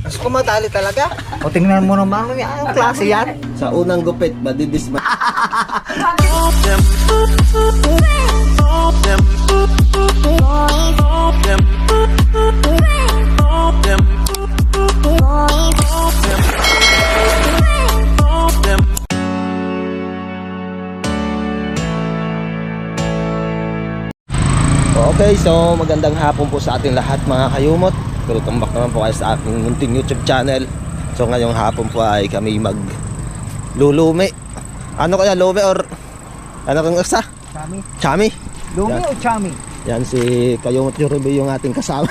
Mas kumatali talaga. O tingnan mo naman, anong klase yan? Sa unang gupit, madidisma. Okay, so magandang hapon po sa ating lahat mga kayumot. Welcome back naman po kayo sa aking munting YouTube channel. So ngayong hapon po ay kami maglulumi. Ano kaya, lume or ano kang isa? Chami. Chami? Lumi Yan. o chami? Yan si Kayumot Yorube yung ating kasama.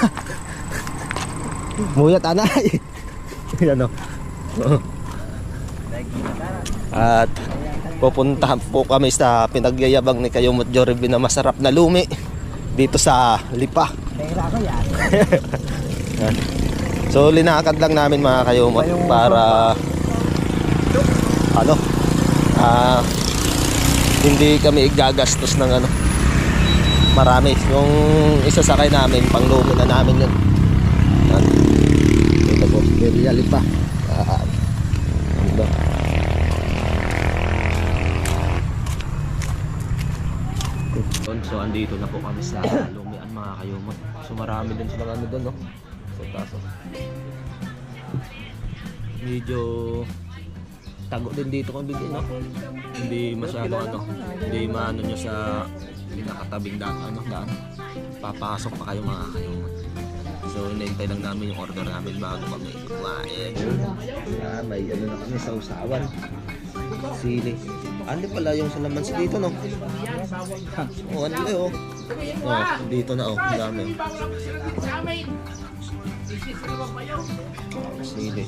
Muyat anay. Yan o. At pupunta po kami sa pinagyayabang ni Kayumot Yorube na masarap na lumi dito sa Lipa. Pera ko yan. Yan. So linakad lang namin mga Kayumot para ano hindi kami igagastos ng ano marami. Yung isasakay namin pang lumi na namin yun. Yan. Ito po, Beria Lipa. Diba? So andito na po kami sa lumian mga Kayumot. So marami din sila ano doon, no? So taso. Medyo tago din dito kung bigyan, no? Hindi masyado ano, hindi maano nyo sa pinakatabing daan. Papasok pa kayo mga Kayumot. So inaintay lang namin yung order namin bago kami kumain. May ano na kami sa usawan. Sili. Ano pala yung salamansi dito, no? Oh, ano kayo? Oh, dito na, oh. Ang dami. Sili.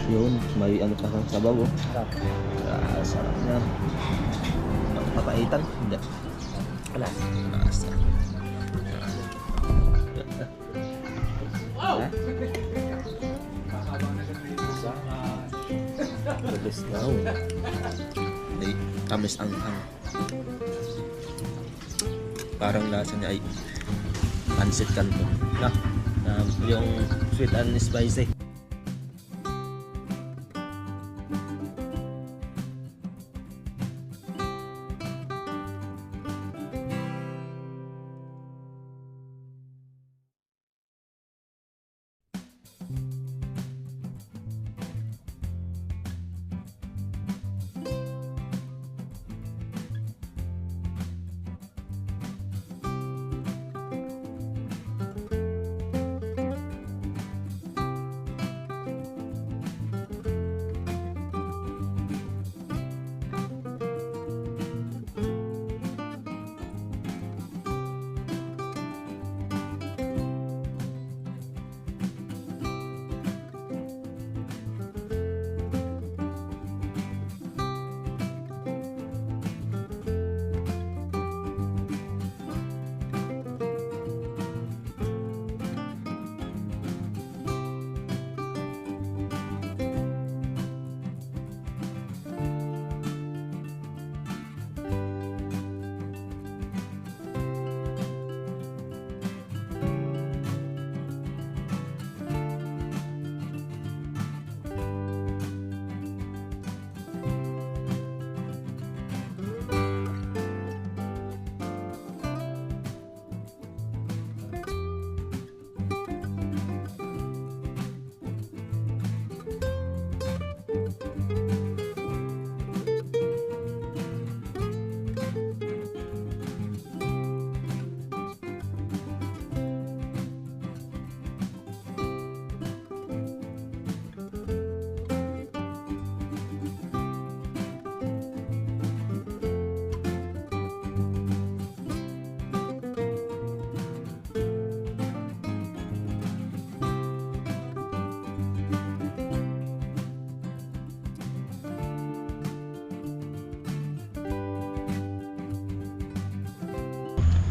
Yun, may ano pa kang sabaw, oh. Sarap na. Papaitan? Hindi. Wala. Sarap. The best now. May tamis ang parang lasa niya ay pancit canton. Yung sweet and spicy.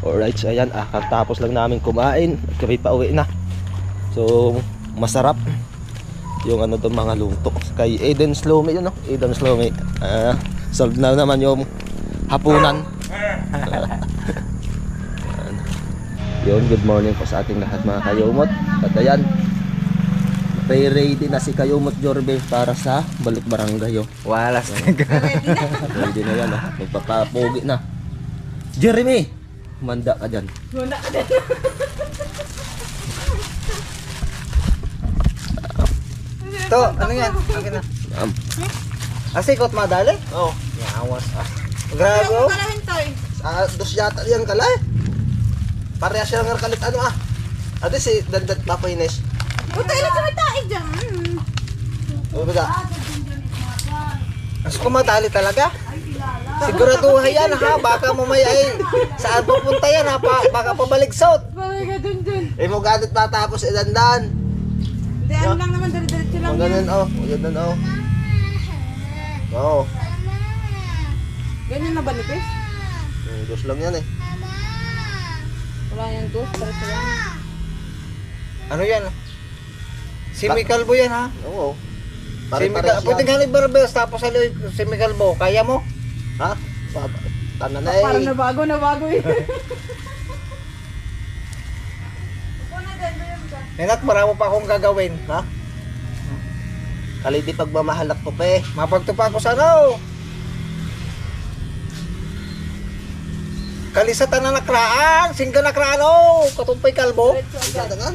Alright, so ayan, katapos lang namin kumain at kami pa uwi na. So, masarap yung ano doon mga luto. Kay Eden Slomi yun, no? Eden Slomi. Solve na naman yung hapunan. Yun, good morning po sa ating lahat mga kayumot. At ayan, ready na si Kayumot Jorbe para sa balik barangay. Walas. Ready na yan, magpapapogi na. Jeremy, manda ka dyan. To, ano yan? Akin na. Asikot madali? Oh, Yawas Grabe oh. dos yata yan kalay. Parehas siya ng kalit ano Ate si Dandat Papa Ines. Puta, ilan sa may tae dyan. Ano ba? Mas kumadali talaga. Siguraduhan yan ha. Baka mamaya saan pupunta yan ha. Baka pabaligsot. Balaga dun. Mo gadit matapos dandan. Hindi, ano lang naman, diretso lang Ang ganun ganun Oo. Ganyan na ba nipis? Dos lang yan Wala yan dos, diretso lang. Ano yan? Semikalbo yan ha. Oo. Pwede nga ni Barbes tapos semikalbo. Kaya mo? Ha? Tanan na Parang nabago eh. Nenak, marami pa akong gagawin. Ha? Kalidi pagmamahalak po pe. Mapagtupa ko sa ano. Kalisatan na nakraan. Singga nakraan oh. Katumpay kalbo. Ganda nga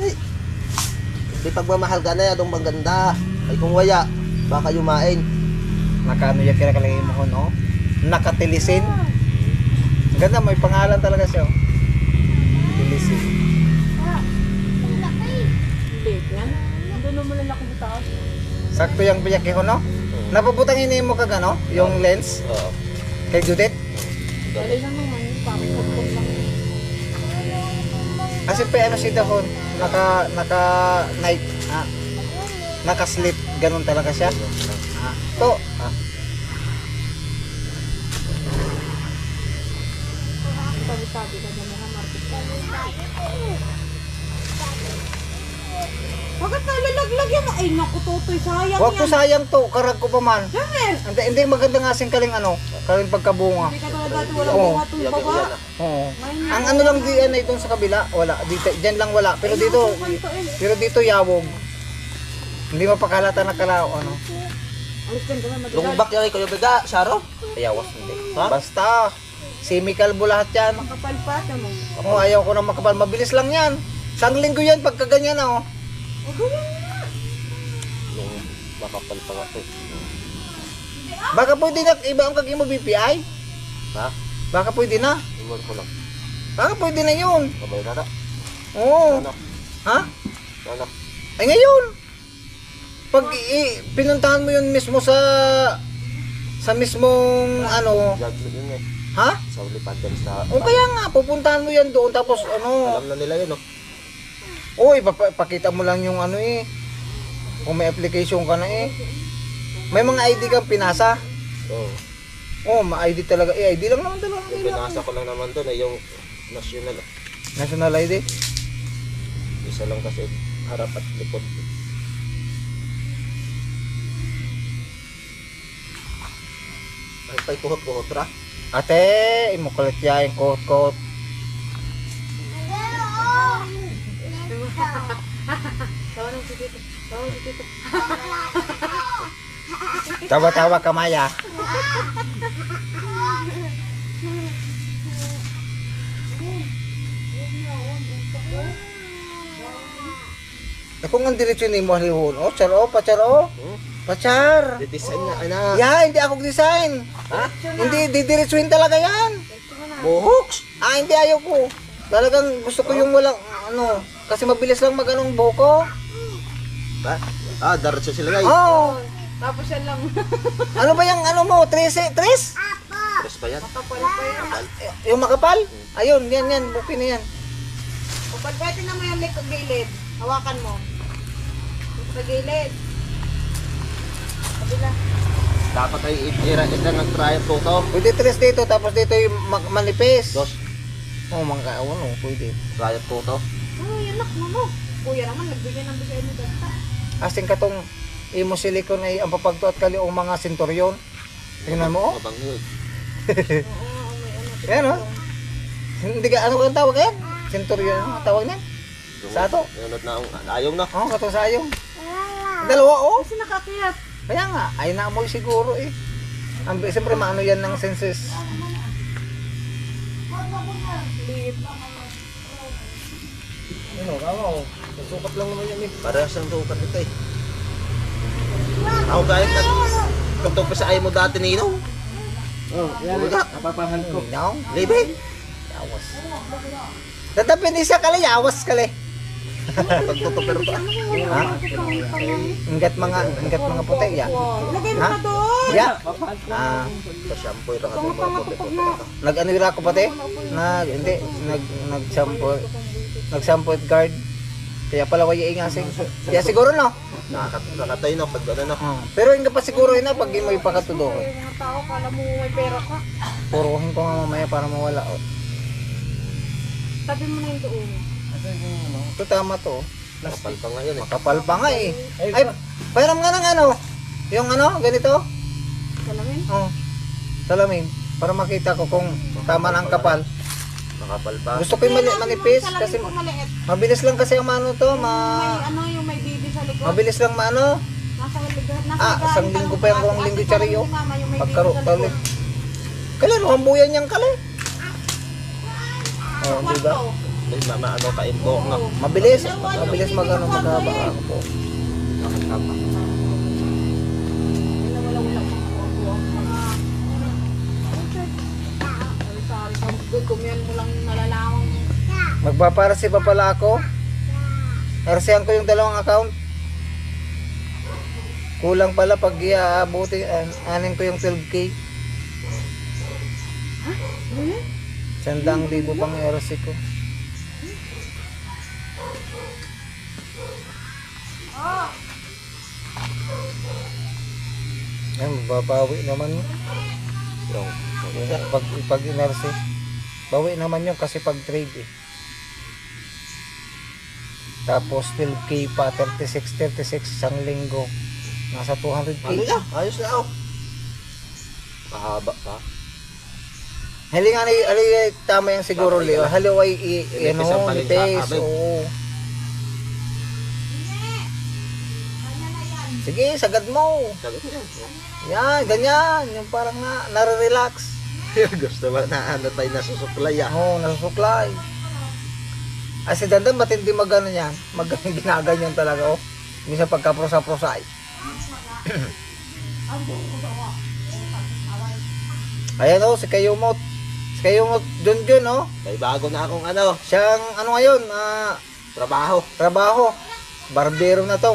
Di pagmamahal ka na adong maganda. Ay kung waya, baka yumain. Nakano yan kinakalagay mo ko no? Nakatilisin. Ganda, may pangalan talaga siya. Tilisin. Late yan. Doon mo lang ako sa taas. Sakto yung biyaki ko no? Napabutang ini mo kag ano? Yung lens Oo. kay Judith. Dali lang naman, parang pagpag lang. Kasi pa ano si Dahon, naka night, naka sleep, ganun talaga siya. To, Sabi-sabi ka na mga market ka. Bakit nalalaglag yan? Ay naku, Totoy, sayang wag ko yan. sayang to, karag ko pa man. Jammer! Hindi maganda nga sing kaling ano, kaling pagkabunga. Hindi ka talaga dati walang Oo. bunga itong baba. Oo. Ngayon Ang ano lang diyan na itong sa kabila, wala. Dito, diyan lang wala. Pero dito yawog. Hindi mapakalata na kalaw ano. Alis ka naman, madalag. Lumbak yung kayo biga, Sharo? Yawas hindi. Ha? Basta semikalbo lahat yan. Kapalpat mo. Oh, ayaw ko na makapal. Mabilis lang yan. Isang linggo yan pagka ganyan oh. O gawin mo na. Yung makapal pa nga Baka pwede na iba ang kaging mo BPI. Ha? Baka pwede na. Iwan ko lang. Baka pwede na yun. Kabay na. Oo. Ano? Ha? Ano? Ay ngayon. Pag pinuntahan mo yun mismo sa mismong ano. Judgment yun Ha? Sa Ulipatan sa... O kaya nga, pupuntahan mo yan doon tapos ano. Alam na nila yun Uy, pakita mo lang yung ano Kung may application ka na May mga ID kang pinasa. Oo. Oh, ma-ID talaga. ID lang naman talaga. Yung binasa ko lang naman doon yung national. National ID. Isa lang kasi harap at likod. Ay pa'y kuhot-kuhot ra. Ate, imukulit ya yung kohot-kohot. Tawa ng si Tito. Tawa ng si Tito. Tawa-tawa ka, Maya. Ako nga diretso ni mo halihon. Oh, charo, pacharo. Pachar. Design na ana. Ya, hindi ako design. Ha? Hindi, didiretsuhin talaga yan. Buhoks. Hindi ayaw ko. Talagang gusto ko yung walang, ano, kasi mabilis lang mag-anong buko. Ba? Daratso sila guys. Oh, Tapos yan lang. ano ba yung ano mo? Tres? Tres pa yan. Kapal pa yan. Yung makapal? Ayun, yan, buki na yan. Kapalpatin na mo yung gilid. Hawakan mo. Sa gilid. Kabila. Dapat ay ira ng try to. Pwede tres dito, tapos dito yung manipis. Dos. Oo, mga ano, pwede. Riot po to. Ay, anak mo mo. Kuya naman, nagbigay ng bigay mo dito. Asing katong imo silikon ay ang papagtuat kali o mga senturyon. Tingnan mo, oh. Mabang yun. Oo, may ano. Yan, oh. Hindi ka, ano kang tawag yan? Senturyon, ang tawag niyan? Sa ato? Yunod na ang ayong na. Oo, katong sayong. Dalawa, oh. Kasi nakakiyat. Kaya nga, ay naamoy siguro eh. Siyempre, maano yan ng senses. Liit. Ano, kamo? Sukat lang naman yan eh. Parehas ang sukat ito eh. Ako kahit nagtugtog sa ayaw mo dati nino. Oh, yan. Napapangan ko. Minaw? Libe. Yawas. Tatapin din siya kali, yawas kali. Pagtutog pero to. Ha? Ingat mga puti, ya. Lagay mo Ha? na doon. Ya. Ah, Sa shampoo ito katong mga puti-puti. nag-ano ira ko pati? Hindi, nag-shampoo. Nag-shampoo at guard. Kaya pala ko iingasing. Kaya siguro no. Nakakatay no pag ano no. Pero hindi pa siguro yun na pag may pakatudo ko. Yung mga tao, kala mo may pera ka. Puruhin ko nga mamaya para mawala. Oh. Tabi mo na yung doon. Ito tama to. Kapal pa nga yun eh. Makapal pa nga eh. Ay, pairam nga ng ano. Yung ano, ganito. Salamin? Oh. Salamin. Para makita ko kung tama na ang kapal. Makapal pa. Gusto ko yung manipis Salamin kasi po maliit. mabilis lang kasi ang ano to. May ano, yung may baby sa likod. Mabilis lang maano. Nasa likod. Isang linggo pa yung ruang linggo chariyo. Pagkaro, Pagkaro. kalaro, hambuyan niyang kalay. Oh, diba? May mama ano ka imbok no. Mabilis. Mabilis magano magkaba po. Nakakapa. Kumiyan mo lang nalalawang. Magpaparasi pa pala ako. Arsihan ko yung dalawang account. Kulang pala pag iaabuti, anin ko yung 12K. Sandang libo pang RC ko. Ay, mababawi naman yun. Pag inersi. Bawi naman yun kasi pag trade eh. Tapos 12K pa, 36 isang linggo. Nasa 200K. Ano na? Ayos na oh. Mahaba pa. Halingan ay tama yung siguro Leo. Halo ay Nipis ang paling nipis. kakabig. Oo. Sige, sagad mo. Sagot niya. Yan, ganyan. Yung parang nare-relax. Gusto ba na ano tayo nasusuklay ah. Oo, nasusuklay. Ay, si Dandan, ba't hindi magano yan? Ginaganyan talaga, oh. Minsan pagka-prosa-prosay. Ayan, oh, si Kayumot. Si Kayumot, Junjun, oh. May bago na akong ano, Siyang, ano ngayon, trabaho. Barbero na to,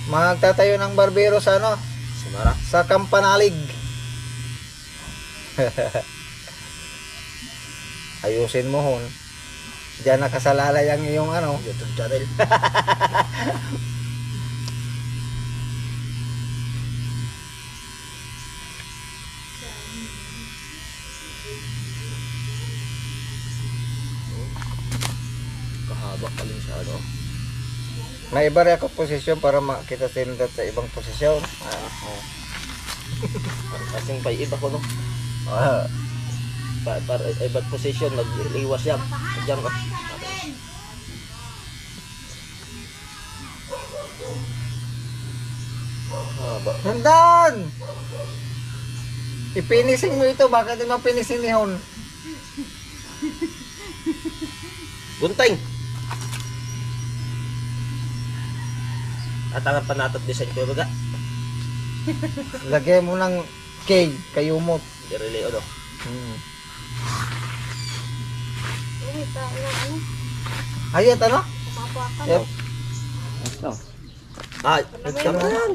magtatayo ng barbero sa ano, Sumara. sa Kampanalig. Ayusin mo hon. Diyan nakasalalay ang iyong ano. YouTube channel. Kahaba pa rin siya ano. May iba rin ako posisyon para makita sindat sa ibang posisyon. Kasing pa iba ko no. Ah, Para iba't position nagliwas yan. Diyan ka. Haba. Dandan! Ipinising mo ito, bakit di mapinising ni Hon? Gunting. At ang panatot design ko baga. Lagyan mo ng K, Kayumot. Dirili ano. Ayat ano? Yep. Ay, Hindi tama ko yan.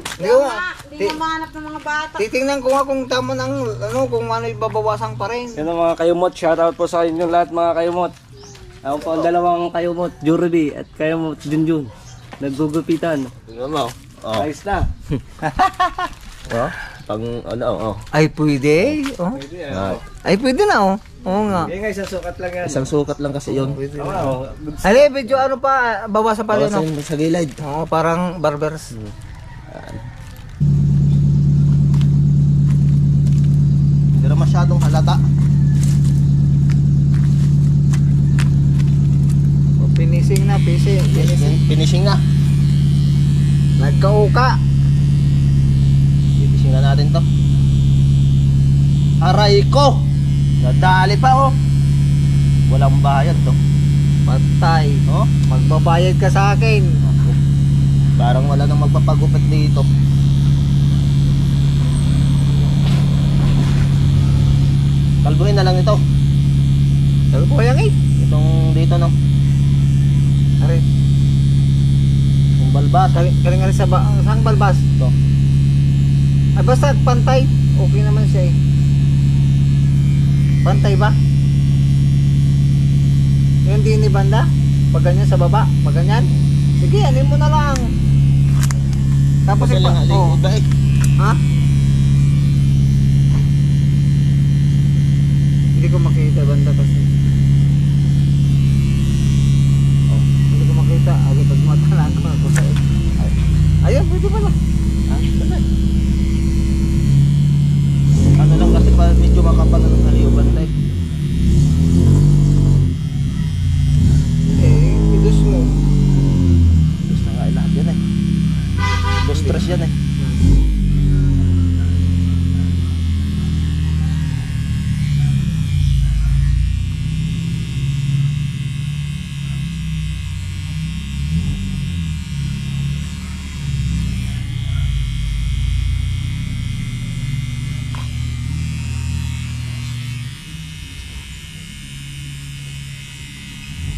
Hindi mo mahanap ng mga bata. Titingnan ko nga kung tama ng ano, kung ano ibabawasan pa rin. Yan ang mga kayumot, shoutout po sa inyo lahat mga kayumot. Ako po ang dalawang kayumot, Joruby at kayumot Junjun. Naggugupitan. Tingnan mo. Oh. Ayos na. Oh. Pang ano oh. Ay pwede. Oh. Ah. Ay pwede na oh. Oo nga. Kaya nga, isang sukat lang yan. Isang sukat lang kasi yun. Oo. Ay, medyo ano pa, bawasan pa rin, no? Bawasan sa gilid. Oo, parang barbers. Pero masyadong halata. O, finishing na, finishing. Finishing na. Nagkauka. Finishing na natin to. Aray ko! Nadali pa oh. Walang bayad to. Patay. Oh, Magbabayad ka sa akin. parang wala nang magpapagupit dito. Kalbuhin na lang ito. Sabi ko yan eh. Itong dito no. Are, Yung balbas. kaling nga rin sa saan balbas? Ito. Ay basta pantay. Okay naman siya eh. Pantay ba? Yung din ni banda? Pag ganyan sa baba? Pag ganyan? Sige, anin mo na lang. Tapos Kasi lang oh. iba eh. Ha? Hindi ko makita banda kasi. Oh, hindi ko makita. Agad pag matalaan ko ako sa ayun, pwede pala. Ha? Ano lang kasi pa medyo makapal ng haliuban type. Idus mo. Gusto na nga lahat yan eh. Dos stress yan eh.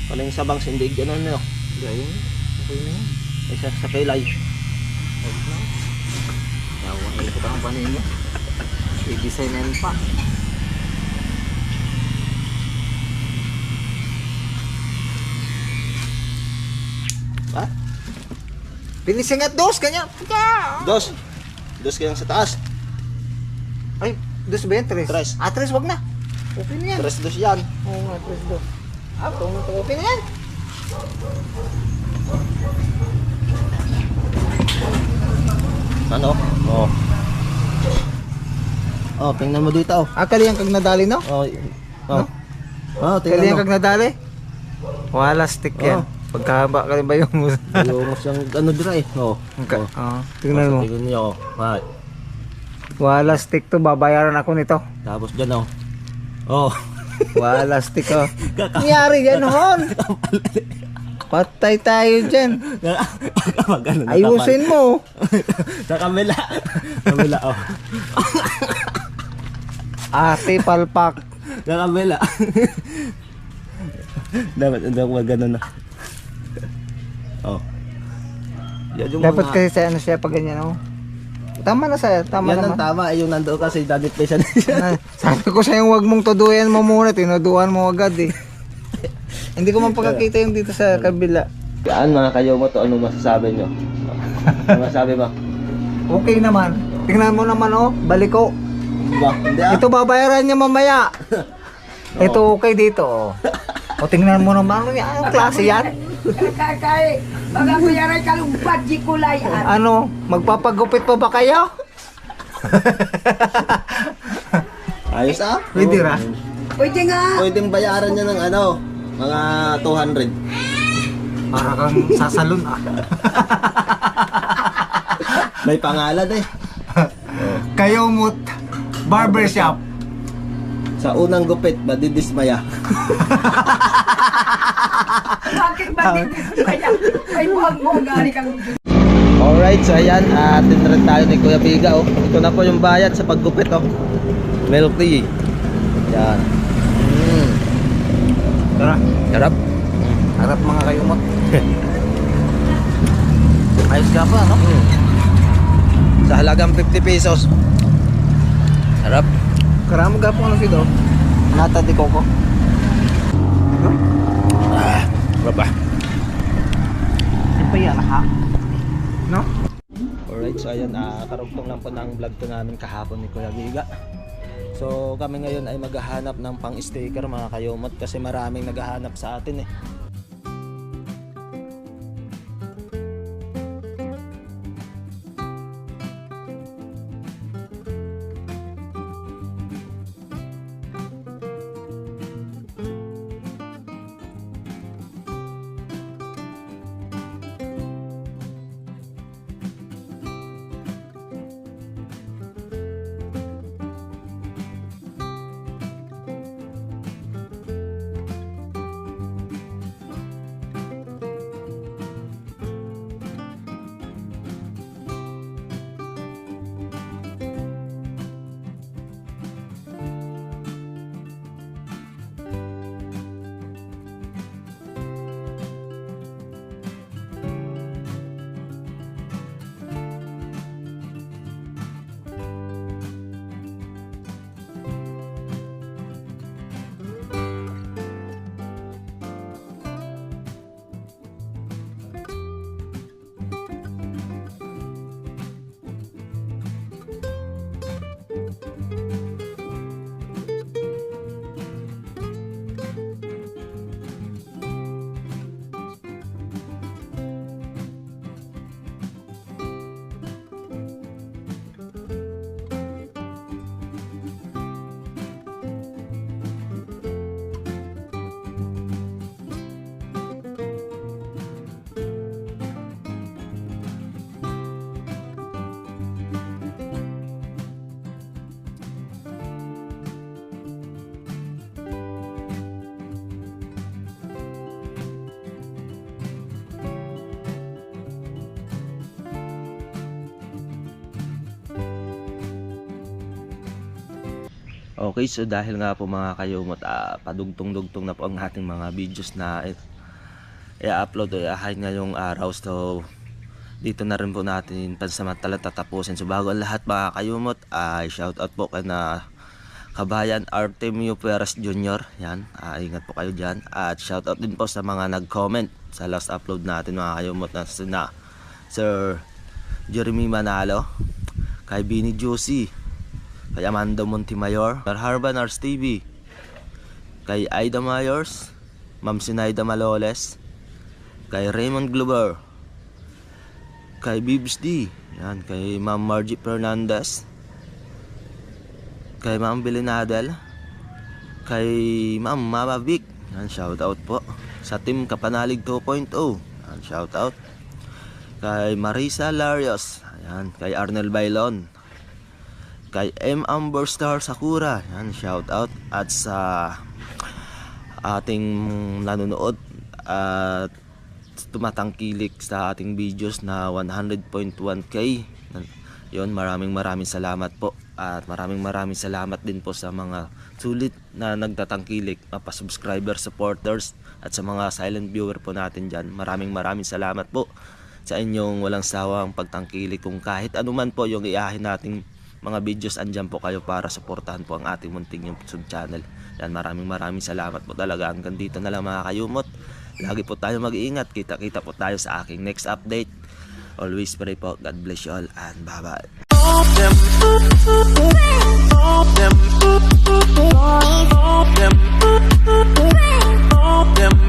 Paling sabang sindig yan ano. Gayun. Okay na yan. Isa sa kilay. Huwag na. Yawa, ikot ang panin niya. I-design na yun pa. Ha? Finishing at dos, ganyan. Dos. Dos kayang sa taas. Ay, dos ba yan? Tres? Tres. Ah, tres, wag na. Okay na yan. Tres dos yan. Oo nga, tres dos. Ah, okay na yan. Ano? Oh. Oh, tingnan mo dito oh. Ah, kaliyang kag nadali, no? Oh. Oh. Oh, Kaliyang tingnan mo. kag nadali? Wala stick yan. Oh. Pagkahaba ka rin ba yung musa? Yung siyang ano dira eh. Oh. Okay. Oh. Tingnan mo. Tingnan niyo oh. Ah, Wala stick to, babayaran ako nito. tapos dyan oh. Oh. Wala stick, oh. Nangyari yan, hon. Patay tayo dyan. Magano na Ayusin mo. sa kamila. Kamila oh. Ate palpak. Sa kamila. Dapat magano na. Oh. Yan yung Dapat mga- kasi sa ano siya pag ganyan, oh. Tama na sa'yo, tama yan ang naman. tama. Yung nandoon kasi dadit pa siya. Ah, sabi ko sa'yo, huwag mong tuduyan mo muna, tinuduan mo agad eh. Hindi ko man pagkakita yung dito sa kabila. Yan mga kayo mo to. Anong masasabi nyo? Ano masasabi mo? Okay naman. Tingnan mo naman, oh, baliko. Ba? Hindi ah. Ito babayaran niya mamaya. Ito okay dito, oh. O tingnan mo naman, anong klase yan? Kakay, baga ko yaray kalumpat di kulay. Ano, magpapagupit pa ba kayo? Ayos ah. Pwede ra. Pwede nga. Pwedeng bayaran niya ng ano, mga 200. Para kang sasalon, ah. May pangalan eh. Kayo mut barbershop. Sa unang gupit, madidismaya. Bakit ba din? Ay, buwag mo gani kang Alright, so ayan, tinrent tayo ni Kuya Biga oh. Ito na po yung bayad sa paggupit oh. Milk tea. Yan. Tara, Sarap. harap mga kayo mut. Ayos ka pa, no? Sa halagang 50 pesos. Sarap. Karamo gapong ano sido. Nata di koko. Sarap ah. Ano pa yan, ha? No? Alright, so ayan, karugtong lang po ng vlog to namin kahapon ni Kuya Biga. So kami ngayon ay maghahanap ng pang sticker mga kayumot kasi maraming naghahanap sa atin eh. Okay, so dahil nga po mga kayumot, padugtong-dugtong na po ang ating mga videos na i-upload o i-hide ngayong araw. So dito na rin po natin pansamantala tatapusin. So bago ang lahat mga kayumot, shoutout po kay na kabayan Artemio Perez Jr. Yan, ingat po kayo dyan. At shoutout din po sa mga nag-comment sa last upload natin mga kayumot na sina Sir Jeremy Manalo, kay Bini Josie, kay Amanda Montemayor, kay Harban Ars TV, kay Aida Myers, Ma'am Sinaida Maloles, kay Raymond Glover, kay Bibs D, yan, kay Ma'am Margie Fernandez, kay Ma'am Belinadel, kay Ma'am Mama Vic, yan, shoutout po. Sa Team Kapanalig 2.0, yan, shoutout. Kay Marisa Larios, yan, kay Arnel Bailon, kay M. Amber Star Sakura, yan, shout out. At sa ating nanonood at tumatangkilik sa ating videos na 100.1k, yun, maraming salamat po. At maraming salamat din po sa mga sulit na nagtatangkilik, subscriber, supporters, at sa mga silent viewer po natin dyan. Maraming salamat po sa inyong walang sawang pagtangkilik. Kung kahit anuman po yung iahin nating mga videos, andyan po kayo para suportahan po ang ating munting YouTube channel. Yan, maraming salamat po talaga. Hanggang dito na lang mga kayumot. Lagi po tayo mag-iingat. Kita po tayo sa aking next update. Always pray po. God bless you all and bye-bye. Them